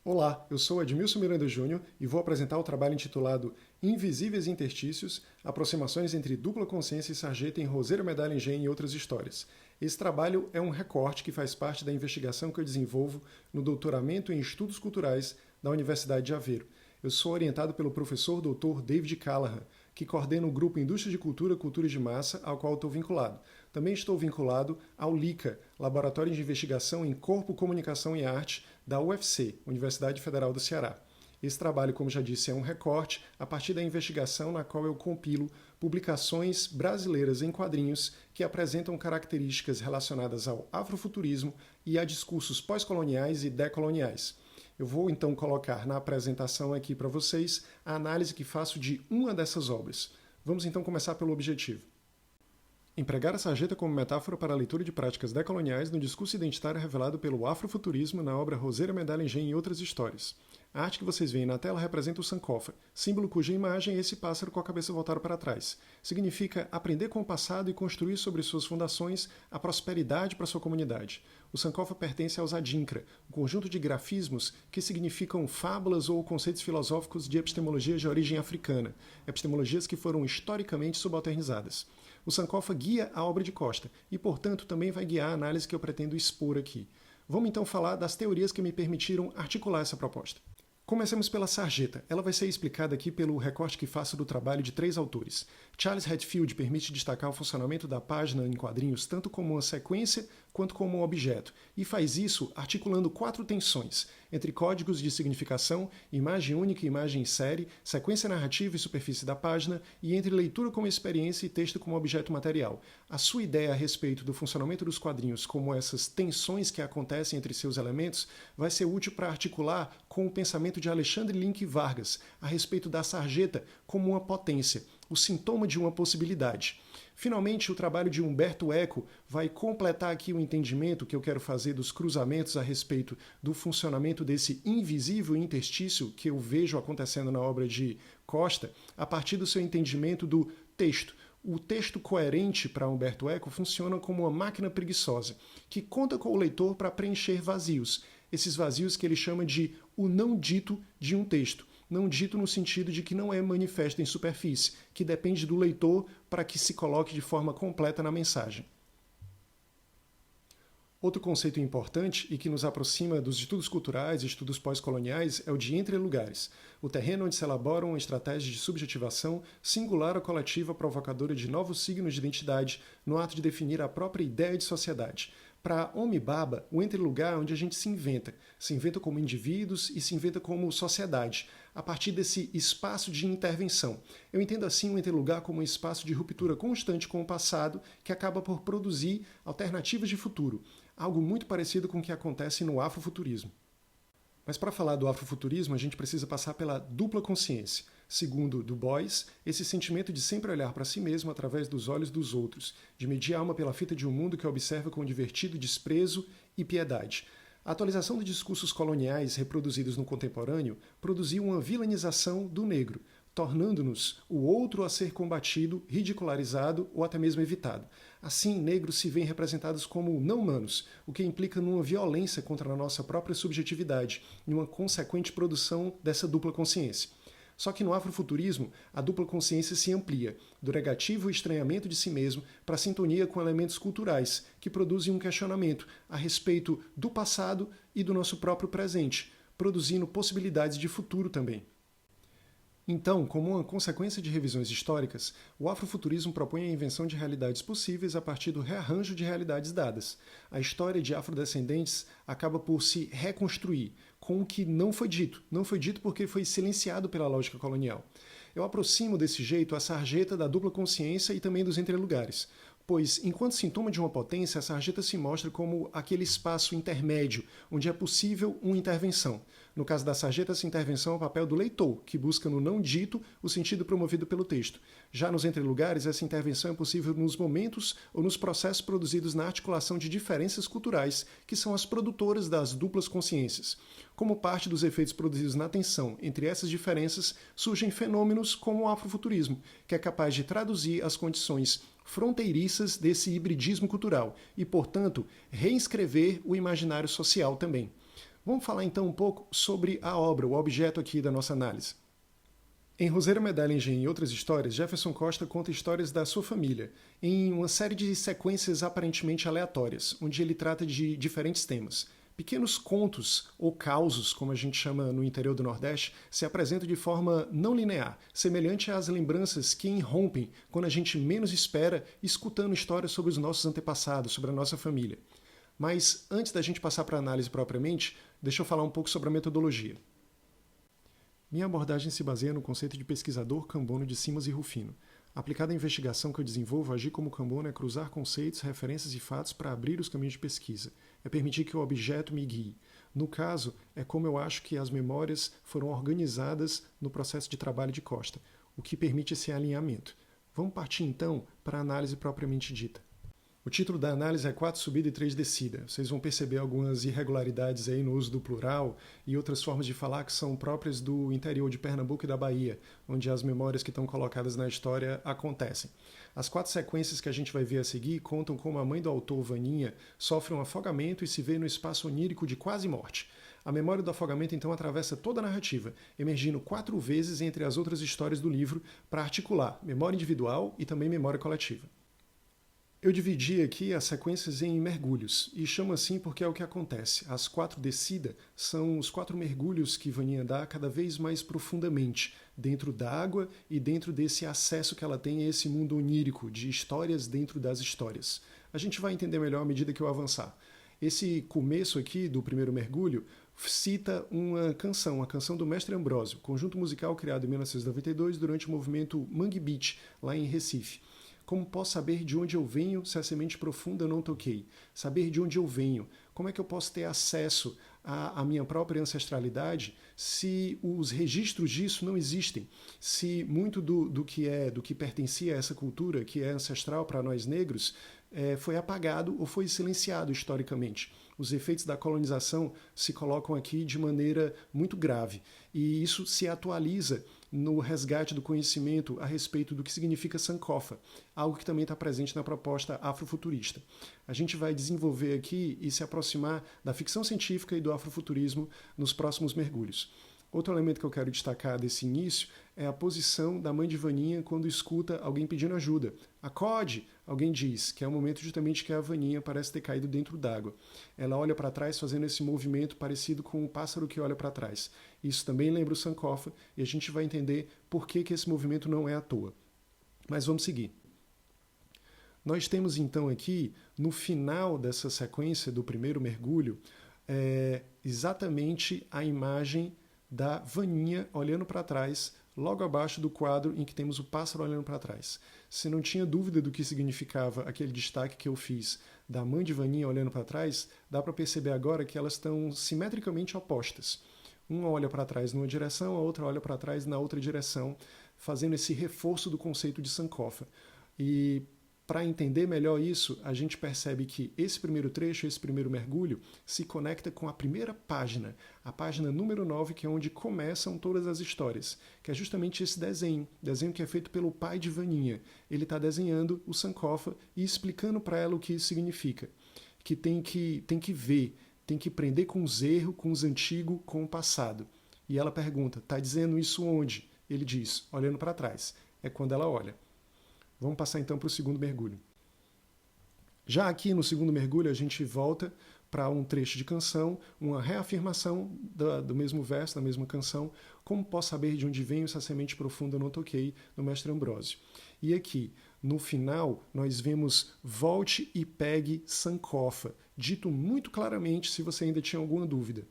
Olá, eu sou Edmilson Miranda Júnior e vou apresentar o trabalho intitulado Invisíveis Interstícios, Aproximações entre Dupla Consciência e Sarjeta em Roseira Medalha Engenho e Outras Histórias. Esse trabalho é um recorte que faz parte da investigação que eu desenvolvo no doutoramento em Estudos Culturais da Universidade de Aveiro. Eu sou orientado pelo professor Dr. David Callahan, que coordena o grupo Indústria de Cultura, Cultura de Massa, ao qual estou vinculado. Também estou vinculado ao LICA, Laboratório de Investigação em Corpo, Comunicação e Arte, da UFC, Universidade Federal do Ceará. Esse trabalho, como já disse, é um recorte a partir da investigação na qual eu compilo publicações brasileiras em quadrinhos que apresentam características relacionadas ao afrofuturismo e a discursos pós-coloniais e decoloniais. Eu vou então colocar na apresentação aqui para vocês a análise que faço de uma dessas obras. Vamos então começar pelo objetivo. Empregar a sarjeta como metáfora para a leitura de práticas decoloniais no discurso identitário revelado pelo afrofuturismo na obra Roseira Medalha Engenho e Outras Histórias. A arte que vocês veem na tela representa o sankofa, símbolo cuja imagem é esse pássaro com a cabeça voltada para trás. Significa aprender com o passado e construir sobre suas fundações a prosperidade para sua comunidade. O sankofa pertence aos Adinkra, um conjunto de grafismos que significam fábulas ou conceitos filosóficos de epistemologias de origem africana, epistemologias que foram historicamente subalternizadas. O sankofa guia a obra de Costa e, portanto, também vai guiar a análise que eu pretendo expor aqui. Vamos então falar das teorias que me permitiram articular essa proposta. Comecemos pela sarjeta. Ela vai ser explicada aqui pelo recorte que faço do trabalho de 3 autores. Charles Hatfield permite destacar o funcionamento da página em quadrinhos tanto como uma sequência quanto como um objeto, e faz isso articulando 4 tensões entre códigos de significação, imagem única e imagem em série, sequência narrativa e superfície da página, e entre leitura como experiência e texto como objeto material. A sua ideia a respeito do funcionamento dos quadrinhos como essas tensões que acontecem entre seus elementos vai ser útil para articular com o pensamento de Alexandre Link Vargas a respeito da sarjeta como uma potência, o sintoma de uma possibilidade. Finalmente, o trabalho de Humberto Eco vai completar aqui o entendimento que eu quero fazer dos cruzamentos a respeito do funcionamento desse invisível interstício que eu vejo acontecendo na obra de Costa, a partir do seu entendimento do texto. O texto coerente para Humberto Eco funciona como uma máquina preguiçosa, que conta com o leitor para preencher vazios, esses vazios que ele chama de o não dito de um texto. Não dito no sentido de que não é manifesto em superfície, que depende do leitor para que se coloque de forma completa na mensagem. Outro conceito importante e que nos aproxima dos estudos culturais e estudos pós-coloniais é o de entre-lugares, o terreno onde se elaboram uma estratégia de subjetivação singular ou coletiva provocadora de novos signos de identidade no ato de definir a própria ideia de sociedade. Para Homi Bhabha, o entre-lugar é onde a gente se inventa como indivíduos e se inventa como sociedade, a partir desse espaço de intervenção. Eu entendo assim o entre-lugar como um espaço de ruptura constante com o passado que acaba por produzir alternativas de futuro, algo muito parecido com o que acontece no afrofuturismo. Mas para falar do afrofuturismo, a gente precisa passar pela dupla consciência. Segundo Du Bois, esse sentimento de sempre olhar para si mesmo através dos olhos dos outros, de medir a alma pela fita de um mundo que observa com divertido desprezo e piedade. A atualização de discursos coloniais reproduzidos no contemporâneo produziu uma vilanização do negro, tornando-nos o outro a ser combatido, ridicularizado ou até mesmo evitado. Assim, negros se veem representados como não-humanos, o que implica numa violência contra a nossa própria subjetividade e uma consequente produção dessa dupla consciência. Só que no afrofuturismo, a dupla consciência se amplia, do negativo estranhamento de si mesmo para a sintonia com elementos culturais, que produzem um questionamento a respeito do passado e do nosso próprio presente, produzindo possibilidades de futuro também. Então, como uma consequência de revisões históricas, o afrofuturismo propõe a invenção de realidades possíveis a partir do rearranjo de realidades dadas. A história de afrodescendentes acaba por se reconstruir com o que não foi dito. Não foi dito porque foi silenciado pela lógica colonial. Eu aproximo desse jeito a sarjeta da dupla consciência e também dos entrelugares, pois, enquanto sintoma de uma potência, a sarjeta se mostra como aquele espaço intermédio, onde é possível uma intervenção. No caso da sarjeta, essa intervenção é o papel do leitor, que busca no não dito o sentido promovido pelo texto. Já nos entrelugares, essa intervenção é possível nos momentos ou nos processos produzidos na articulação de diferenças culturais, que são as produtoras das duplas consciências. Como parte dos efeitos produzidos na tensão entre essas diferenças, surgem fenômenos como o afrofuturismo, que é capaz de traduzir as condições fronteiriças desse hibridismo cultural e, portanto, reescrever o imaginário social também. Vamos falar então um pouco sobre a obra, o objeto aqui da nossa análise. Em Roseira, Medalha, Engenho e Outras Histórias, Jefferson Costa conta histórias da sua família, em uma série de sequências aparentemente aleatórias, onde ele trata de diferentes temas. Pequenos contos, ou causos, como a gente chama no interior do Nordeste, se apresentam de forma não linear, semelhante às lembranças que irrompem quando a gente menos espera, escutando histórias sobre os nossos antepassados, sobre a nossa família. Mas antes da gente passar para a análise propriamente, deixa eu falar um pouco sobre a metodologia. Minha abordagem se baseia no conceito de pesquisador cambono de Simas e Rufino. Aplicada à investigação que eu desenvolvo, agir como cambono é cruzar conceitos, referências e fatos para abrir os caminhos de pesquisa. É permitir que o objeto me guie. No caso, é como eu acho que as memórias foram organizadas no processo de trabalho de Costa, o que permite esse alinhamento. Vamos partir então para a análise propriamente dita. O título da análise é 4 subida e 3 descida. Vocês vão perceber algumas irregularidades aí no uso do plural e outras formas de falar que são próprias do interior de Pernambuco e da Bahia, onde as memórias que estão colocadas na história acontecem. As 4 sequências que a gente vai ver a seguir contam como a mãe do autor, Vaninha, sofre um afogamento e se vê no espaço onírico de quase morte. A memória do afogamento então atravessa toda a narrativa, emergindo 4 vezes entre as outras histórias do livro para articular memória individual e também memória coletiva. Eu dividi aqui as sequências em mergulhos, e chamo assim porque é o que acontece. As 4 descida são os 4 mergulhos que Vaninha dá cada vez mais profundamente, dentro da água e dentro desse acesso que ela tem a esse mundo onírico, de histórias dentro das histórias. A gente vai entender melhor à medida que eu avançar. Esse começo aqui do primeiro mergulho cita uma canção, a canção do Mestre Ambrósio, conjunto musical criado em 1992 durante o movimento Mangue Beat, lá em Recife. Como posso saber de onde eu venho se a semente profunda eu não toquei? Saber de onde eu venho. Como é que eu posso ter acesso à minha própria ancestralidade se os registros disso não existem? Se muito do que pertencia a essa cultura, que é ancestral para nós negros, foi apagado ou foi silenciado historicamente. Os efeitos da colonização se colocam aqui de maneira muito grave. E isso se atualiza no resgate do conhecimento a respeito do que significa sankofa, algo que também está presente na proposta afrofuturista. A gente vai desenvolver aqui e se aproximar da ficção científica e do afrofuturismo nos próximos mergulhos. Outro elemento que eu quero destacar desse início é a posição da mãe de Vaninha quando escuta alguém pedindo ajuda. Acorde, alguém diz, que é o momento justamente que a Vaninha parece ter caído dentro d'água. Ela olha para trás fazendo esse movimento parecido com o pássaro que olha para trás. Isso também lembra o sankofa e a gente vai entender por que esse movimento não é à toa. Mas vamos seguir. Nós temos então aqui, no final dessa sequência do primeiro mergulho, exatamente a imagem da Vaninha olhando para trás, logo abaixo do quadro em que temos o pássaro olhando para trás. Se não tinha dúvida do que significava aquele destaque que eu fiz da mãe de Vaninha olhando para trás, dá para perceber agora que elas estão simetricamente opostas. Uma olha para trás numa direção, a outra olha para trás na outra direção, fazendo esse reforço do conceito de sankofa. E para entender melhor isso, a gente percebe que esse primeiro trecho, esse primeiro mergulho, se conecta com a primeira página, a página número 9, que é onde começam todas as histórias, que é justamente esse desenho que é feito pelo pai de Vaninha. Ele está desenhando o sankofa e explicando para ela o que isso significa, que tem que ver, tem que aprender com os erros, com os antigos, com o passado. E ela pergunta, está dizendo isso onde? Ele diz, olhando para trás. É quando ela olha. Vamos passar então para o segundo mergulho. Já aqui no segundo mergulho a gente volta para um trecho de canção, uma reafirmação do mesmo verso, da mesma canção, como posso saber de onde venho se a semente profunda eu não toquei, no Mestre Ambrósio. E aqui, no final, nós vemos volte e pegue sankofa, dito muito claramente se você ainda tinha alguma dúvida.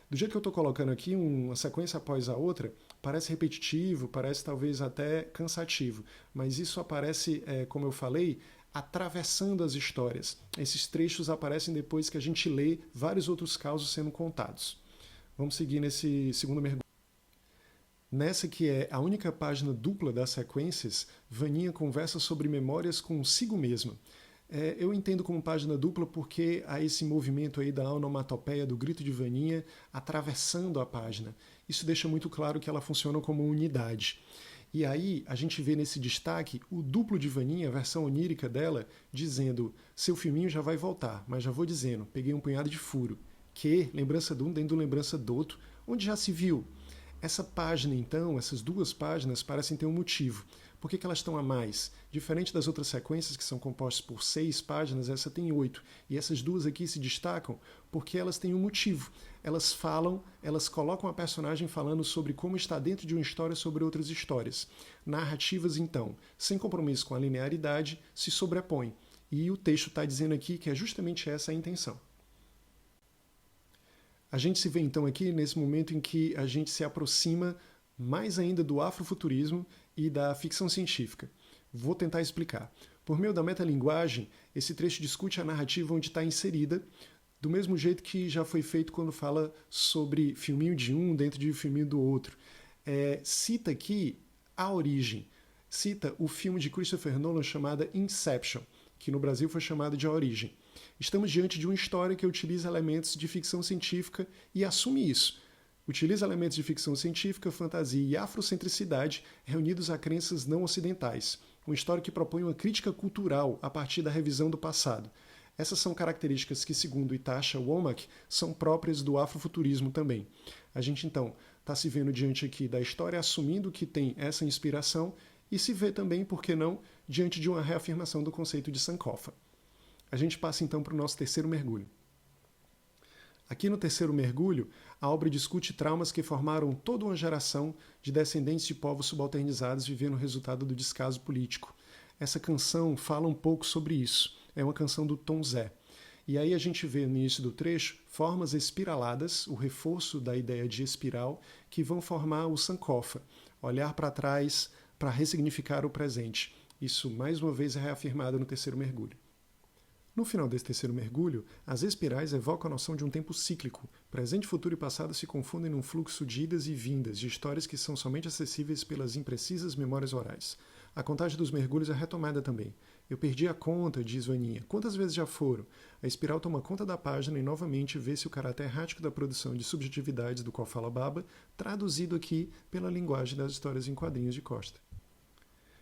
Do jeito que eu estou colocando aqui, uma sequência após a outra, parece repetitivo, parece talvez até cansativo, mas isso aparece, como eu falei, atravessando as histórias. Esses trechos aparecem depois que a gente lê vários outros causos sendo contados. Vamos seguir nesse segundo mergulho. Nessa que é a única página dupla das sequências, Vaninha conversa sobre memórias consigo mesma. Eu entendo como página dupla porque há esse movimento aí da onomatopeia, do grito de Vaninha, atravessando a página. Isso deixa muito claro que ela funciona como unidade. E aí a gente vê nesse destaque o duplo de Vaninha, a versão onírica dela, dizendo: seu filminho já vai voltar, mas já vou dizendo, peguei um punhado de furo. Que lembrança de um dentro de lembrança do outro, onde já se viu. Essa página, então, essas duas páginas parecem ter um motivo. Por que elas estão a mais? Diferente das outras sequências, que são compostas por 6 páginas, essa tem 8. E essas duas aqui se destacam porque elas têm um motivo. Elas falam, elas colocam a personagem falando sobre como está dentro de uma história sobre outras histórias. Narrativas, então, sem compromisso com a linearidade, se sobrepõem. E o texto está dizendo aqui que é justamente essa a intenção. A gente se vê então aqui nesse momento em que a gente se aproxima mais ainda do afrofuturismo e da ficção científica. Vou tentar explicar. Por meio da metalinguagem, esse trecho discute a narrativa onde está inserida, do mesmo jeito que já foi feito quando fala sobre filminho de um dentro de filminho do outro. Cita aqui a origem. Cita o filme de Christopher Nolan chamado Inception, que no Brasil foi chamado de A Origem. Estamos diante de uma história que utiliza elementos de ficção científica e assume isso. Utiliza elementos de ficção científica, fantasia e afrocentricidade reunidos a crenças não ocidentais. Uma história que propõe uma crítica cultural a partir da revisão do passado. Essas são características que, segundo Itasha Womack, são próprias do afrofuturismo também. A gente, então, está se vendo diante aqui da história assumindo que tem essa inspiração e se vê também, por que não, diante de uma reafirmação do conceito de Sankofa. A gente passa então para o nosso terceiro mergulho. Aqui no terceiro mergulho, a obra discute traumas que formaram toda uma geração de descendentes de povos subalternizados vivendo o resultado do descaso político. Essa canção fala um pouco sobre isso. É uma canção do Tom Zé. E aí a gente vê no início do trecho formas espiraladas, o reforço da ideia de espiral, que vão formar o Sankofa, olhar para trás para ressignificar o presente. Isso, mais uma vez, é reafirmado no terceiro mergulho. No final desse terceiro mergulho, as espirais evocam a noção de um tempo cíclico. Presente, futuro e passado se confundem num fluxo de idas e vindas, de histórias que são somente acessíveis pelas imprecisas memórias orais. A contagem dos mergulhos é retomada também. Eu perdi a conta, diz Vaninha. Quantas vezes já foram? A espiral toma conta da página e novamente vê-se o caráter errático da produção de subjetividades do qual fala Baba, traduzido aqui pela linguagem das histórias em quadrinhos de Costa.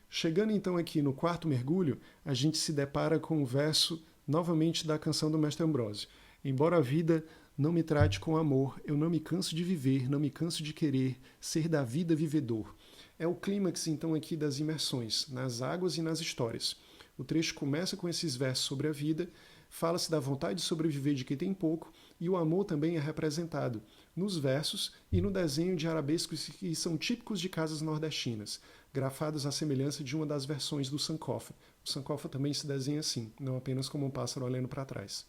Chegando então aqui no quarto mergulho, a gente se depara com o verso novamente da canção do Mestre Ambrósio. Embora a vida não me trate com amor, eu não me canso de viver, não me canso de querer, ser da vida vivedor. É o clímax então aqui das imersões, nas águas e nas histórias. O trecho começa com esses versos sobre a vida, fala-se da vontade de sobreviver de quem tem pouco, e o amor também é representado nos versos e no desenho de arabescos que são típicos de casas nordestinas, grafados à semelhança de uma das versões do Sankofa. O Sankofa também se desenha assim, não apenas como um pássaro olhando para trás.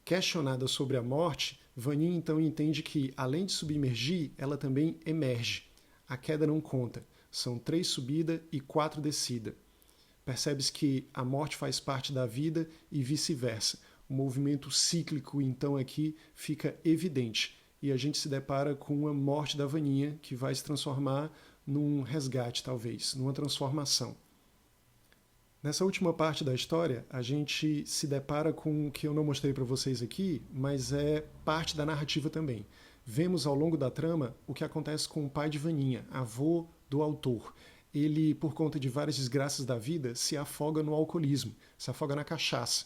Questionada sobre a morte, Vaninha então entende que, além de submergir, ela também emerge. A queda não conta. São 3 subida e 4 descida. Percebe-se que a morte faz parte da vida e vice-versa. O movimento cíclico, então, aqui fica evidente. E a gente se depara com uma morte da Vaninha, que vai se transformar num resgate, talvez, numa transformação. Nessa última parte da história, a gente se depara com o que eu não mostrei para vocês aqui, mas é parte da narrativa também. Vemos ao longo da trama o que acontece com o pai de Vaninha, avô do autor. Ele, por conta de várias desgraças da vida, se afoga no alcoolismo, se afoga na cachaça.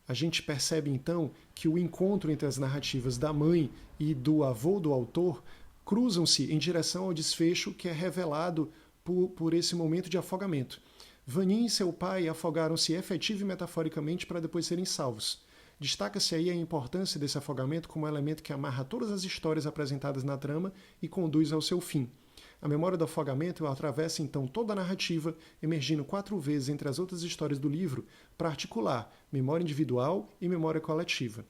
A gente percebe então que o encontro entre as narrativas da mãe e do avô do autor cruzam-se em direção ao desfecho que é revelado por esse momento de afogamento. Vaninha e seu pai afogaram-se efetiva e metaforicamente para depois serem salvos. Destaca-se aí a importância desse afogamento como elemento que amarra todas as histórias apresentadas na trama e conduz ao seu fim. A memória do afogamento atravessa então toda a narrativa, emergindo 4 vezes entre as outras histórias do livro para articular memória individual e memória coletiva.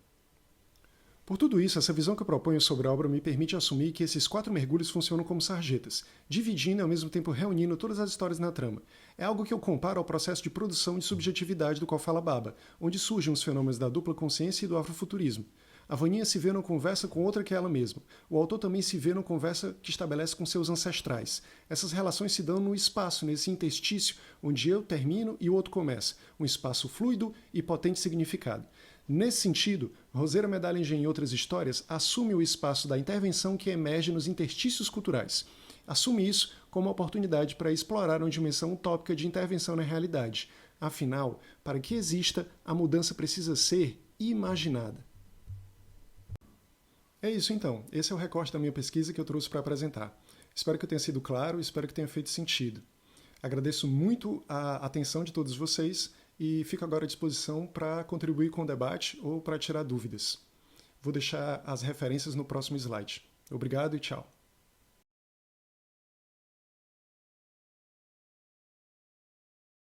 Por tudo isso, essa visão que eu proponho sobre a obra me permite assumir que esses 4 mergulhos funcionam como sarjetas, dividindo e ao mesmo tempo reunindo todas as histórias na trama. É algo que eu comparo ao processo de produção de subjetividade do qual fala Baba, onde surgem os fenômenos da dupla consciência e do afrofuturismo. A Vaninha se vê numa conversa com outra que ela mesma. O autor também se vê numa conversa que estabelece com seus ancestrais. Essas relações se dão no espaço, nesse interstício, onde eu termino e o outro começa. Um espaço fluido e potente significado. Nesse sentido, Roseira Medallinger, em outras histórias, assume o espaço da intervenção que emerge nos interstícios culturais. Assume isso como uma oportunidade para explorar uma dimensão utópica de intervenção na realidade. Afinal, para que exista, a mudança precisa ser imaginada. É isso então, esse é o recorte da minha pesquisa que eu trouxe para apresentar. Espero que eu tenha sido claro e espero que tenha feito sentido. Agradeço muito a atenção de todos vocês e fico agora à disposição para contribuir com o debate ou para tirar dúvidas. Vou deixar as referências no próximo slide. Obrigado e tchau.